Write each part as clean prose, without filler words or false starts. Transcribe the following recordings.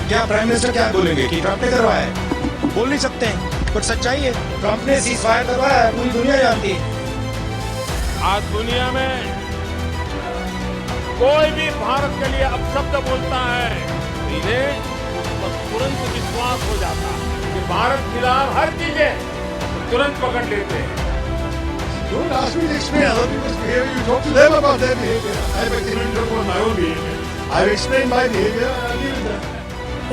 क्या prime minister क्या बोलेंगे कि ट्रंप ने करवाया है? बोल नहीं सकते हैं, पर सच्चाई है, ट्रंप ने सीज फायर करवाया है, पूरी दुनिया जानती है। आज दुनिया में कोई भी भारत के लिए अपशब्द बोलता है, इन्हें उस पर तुरंत विश्वास हो जाता है कि भारत खिलाफ हर चीजें तुरंत पकड़ लेते हैं। Don't ask me to explain other people's behavior. You talk to them about their behavior. I have explained about my own behavior. I have explained my behavior and I'll leave it there.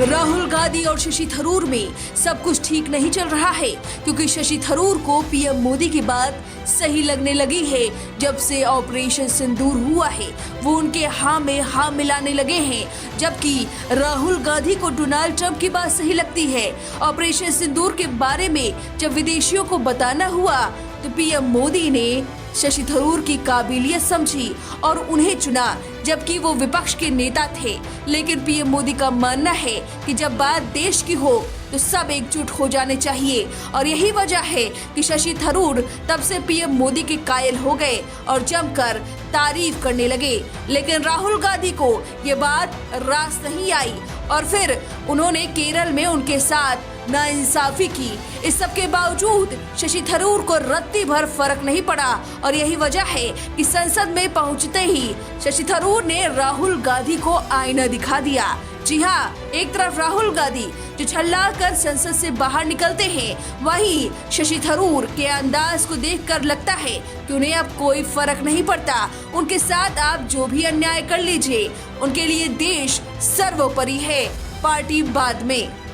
Rahul Gandhi और शशि थरूर में सब कुछ ठीक नहीं चल रहा है, क्योंकि शशि थरूर को पीएम मोदी की बात सही लगने लगी है। जब से ऑपरेशन सिंदूर हुआ है वो उनके हाँ में हाँ मिलाने लगे हैं, जबकि राहुल गांधी को डोनाल्ड ट्रंप की बात सही लगती है। ऑपरेशन सिंदूर के बारे में जब विदेशियों को बताना हुआ तो पीएम मोदी ने शशि थरूर की काबिलियत समझी और उन्हें चुना, जबकि वो विपक्ष के नेता थे। लेकिन पीएम मोदी का मानना है कि जब बात देश की हो तो सब एकजुट हो जाने चाहिए, और यही वजह है कि शशि थरूर तब से पीएम मोदी के कायल हो गए और जमकर तारीफ करने लगे। लेकिन राहुल गांधी को ये बात रास नहीं आई और फिर उन्होंने केरल में उनके साथ नाइंसाफी की। इस सब के बावजूद शशि थरूर को रत्ती भर फर्क नहीं पड़ा, और यही वजह है कि संसद में पहुंचते ही शशि थरूर ने राहुल गांधी को आईना दिखा दिया। जी हाँ, एक तरफ राहुल गांधी जो छल्ला कर संसद से बाहर निकलते हैं, वहीं शशि थरूर के अंदाज को देखकर लगता है कि उन्हें अब कोई फर्क नहीं पड़ता। उनके साथ आप जो भी अन्याय कर लीजिए, उनके लिए देश सर्वोपरि है, पार्टी बाद में।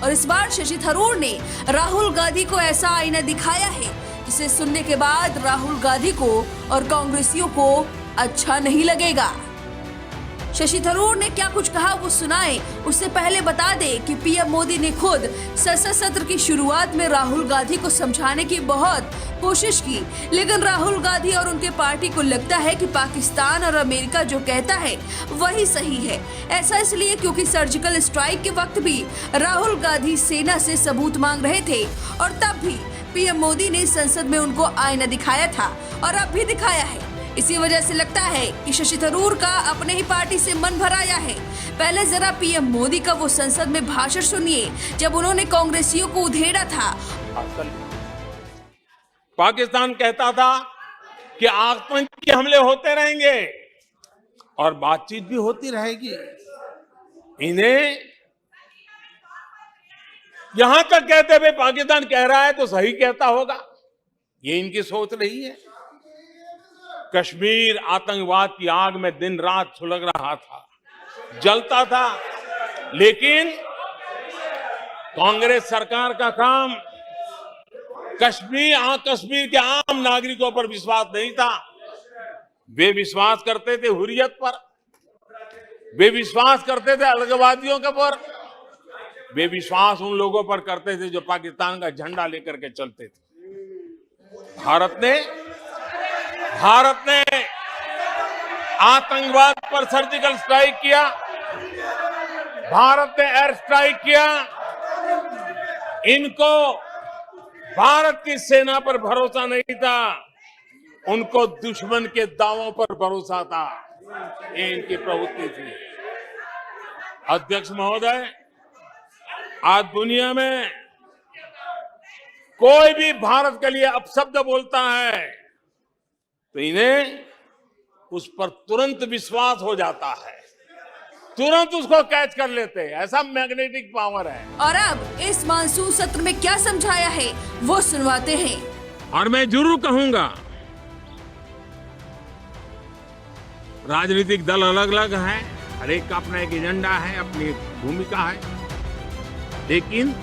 और इस बार शशि थरूर ने राहुल गांधी को ऐसा आईना दिखाया है जिसे सुनने के बाद राहुल गांधी को और कांग्रेसियों को अच्छा नहीं लगेगा। शशि थरूर ने क्या कुछ कहा वो सुनाएं, उससे पहले बता दें कि पीएम मोदी ने खुद संसद सत्र की शुरुआत में राहुल गांधी को समझाने की बहुत कोशिश की, लेकिन राहुल गांधी और उनके पार्टी को लगता है कि पाकिस्तान और अमेरिका जो कहता है वही सही है। ऐसा इसलिए क्योंकि सर्जिकल स्ट्राइक के वक्त भी राहुल गांधी सेना से सबूत मांग रहे थे, और तब भी पीएम मोदी ने संसद में उनको आईना दिखाया था और अब भी दिखाया है। इसी वजह से लगता है कि शशि थरूर का अपने ही पार्टी से मन भर आया है। पहले जरा पीएम मोदी का वो संसद में भाषण सुनिए जब उन्होंने कांग्रेसियों को उधेड़ा था। पाकिस्तान कहता था कि आतंकी हमले होते रहेंगे और बातचीत भी होती रहेगी। इन्हें यहां तक कहते हुए पाकिस्तान कह रहा है तो सही कहता होगा, ये इनकी सोच रही है। कश्मीर आतंकवाद की आग में दिन रात सुलग रहा था, जलता था, लेकिन कांग्रेस सरकार का काम कश्मीर के आम नागरिकों पर विश्वास नहीं था। वे विश्वास करते थे हुर्रियत पर, वे विश्वास करते थे अलगाववादियों के पर, वे विश्वास उन लोगों पर करते थे जो पाकिस्तान का झंडा लेकर के चलते थे। भारत ने आतंकवाद पर सर्जिकल स्ट्राइक किया, भारत ने एयर स्ट्राइक किया। इनको भारत की सेना पर भरोसा नहीं था, उनको दुश्मन के दावों पर भरोसा था। ये इनकी प्रवृत्ति थी। अध्यक्ष महोदय, आज दुनिया में कोई भी भारत के लिए अपशब्द बोलता है तो इन्हें उस पर तुरंत विश्वास हो जाता है, तुरंत उसको कैच कर लेते हैं। ऐसा मैग्नेटिक पावर है। और अब इस मानसून सत्र में क्या समझाया है वो सुनवाते हैं। और मैं जरूर कहूंगा, राजनीतिक दल अलग अलग है, हर एक का अपना एक एजेंडा है, अपनी एक भूमिका है, लेकिन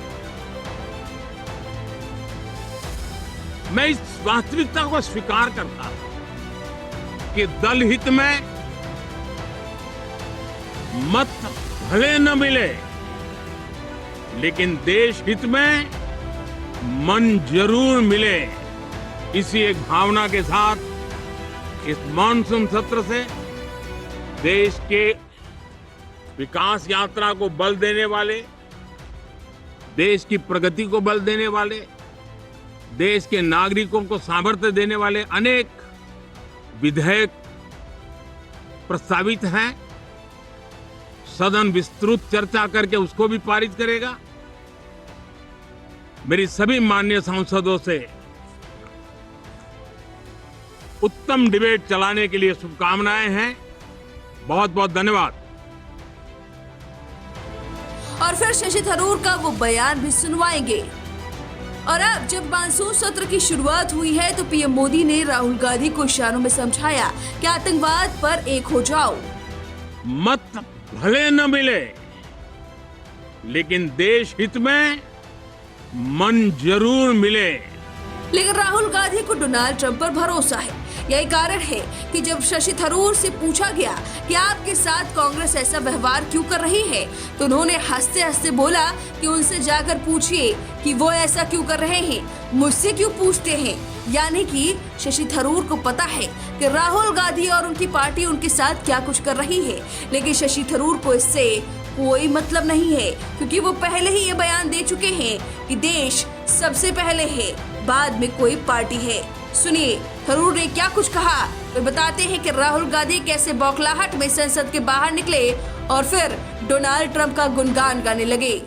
मैं इस वास्तविकता को स्वीकार करता हूं कि दल हित में मत भले न मिले, लेकिन देश हित में मन जरूर मिले। इसी एक भावना के साथ इस मानसून सत्र से देश के विकास यात्रा को बल देने वाले, देश की प्रगति को बल देने वाले, देश के नागरिकों को सामर्थ्य देने वाले अनेक विधेयक प्रस्तावित हैं। सदन विस्तृत चर्चा करके उसको भी पारित करेगा। मेरी सभी माननीय सांसदों से उत्तम डिबेट चलाने के लिए शुभकामनाएं हैं। बहुत बहुत धन्यवाद। और फिर शशि थरूर का वो बयान भी सुनवाएंगे। और अब जब मानसून सत्र की शुरुआत हुई है तो पीएम मोदी ने राहुल गांधी को इशारों में समझाया कि आतंकवाद पर एक हो जाओ। मत भले न मिले, लेकिन देश हित में मन जरूर मिले। लेकिन राहुल गांधी को डोनाल्ड ट्रंप पर भरोसा है। यही कारण है कि जब शशि थरूर से पूछा गया कि आपके साथ कांग्रेस ऐसा व्यवहार क्यों कर रही है, तो उन्होंने हंसते हंसते बोला कि उनसे जाकर पूछिए कि वो ऐसा क्यों कर रहे हैं, मुझसे क्यों पूछते हैं। यानी कि शशि थरूर को पता है कि राहुल गांधी और उनकी पार्टी उनके साथ क्या कुछ कर रही है, लेकिन शशि थरूर को इससे कोई मतलब नहीं है, क्योंकि वो पहले ही ये बयान दे चुके हैं कि देश सबसे पहले है, बाद में कोई पार्टी है। सुनिए थरूर ने क्या कुछ कहा। वे बताते हैं कि राहुल गांधी कैसे बौखलाहट में संसद के बाहर निकले और फिर डोनाल्ड ट्रंप का गुणगान गाने लगे।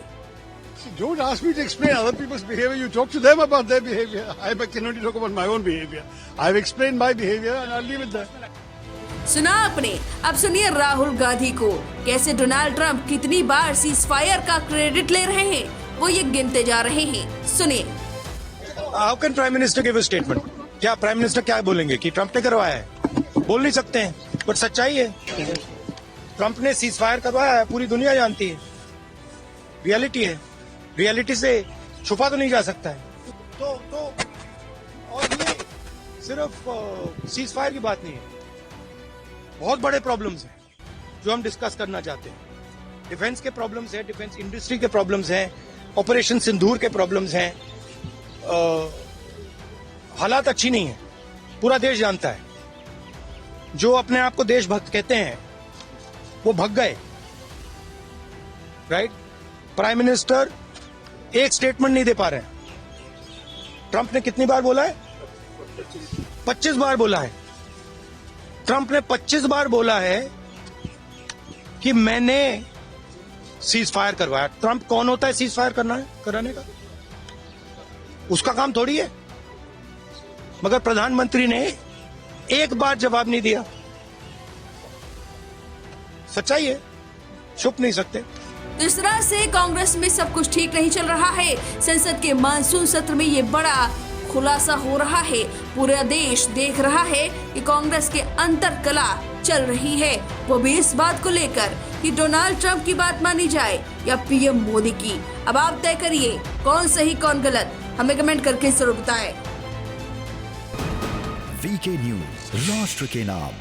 Don't ask me to explain other people's behavior. You talk to them about their behavior. I can only talk about my own behavior. I've explained my behavior and I'll leave it there. सुना आपने। अब सुनिए राहुल गांधी को कैसे Donald Trump कितनी बार cease fire का credit ले रहे हैं, वो ये गिनते जा रहे हैं। सुनिए। How can prime minister give a statement? क्या प्राइम मिनिस्टर क्या बोलेंगे कि ट्रंप ने करवाया है? बोल नहीं सकते हैं, बट सच्चाई है। ट्रंप ने सीज फायर करवाया है, पूरी दुनिया जानती है। रियलिटी है, रियलिटी से छुपा तो नहीं जा सकता है। तो और ये सिर्फ सीज फायर की बात नहीं है, बहुत बड़े प्रॉब्लम्स हैं जो हम डिस्कस करना चाहते हैं। डिफेंस के प्रॉब्लम्स हैं, डिफेंस इंडस्ट्री के प्रॉब्लम्स हैं, ऑपरेशन सिंदूर के प्रॉब्लम्स हैं। हालात अच्छी नहीं है, पूरा देश जानता है। जो अपने आप को देशभक्त कहते हैं वो भग गए, राइट? प्राइम मिनिस्टर एक स्टेटमेंट नहीं दे पा रहे हैं। ट्रंप ने कितनी बार बोला है? 25 बार बोला है। ट्रंप ने 25 बार बोला है कि मैंने सीज फायर करवाया। ट्रंप कौन होता है सीज फायर कराने का? उसका काम थोड़ी है। मगर प्रधानमंत्री ने एक बार जवाब नहीं दिया। सच्चाई है, छुप नहीं सकते। इस तरह से कांग्रेस में सब कुछ ठीक नहीं चल रहा है। संसद के मानसून सत्र में ये बड़ा खुलासा हो रहा है। पूरा देश देख रहा है कि कांग्रेस के अंतर कला चल रही है, वो भी इस बात को लेकर कि डोनाल्ड ट्रंप की बात मानी जाए या पीएम मोदी की। अब आप तय करिए कौन सही कौन गलत, हमें कमेंट करके जरूर बताएं। वीके न्यूज, राष्ट्र के नाम।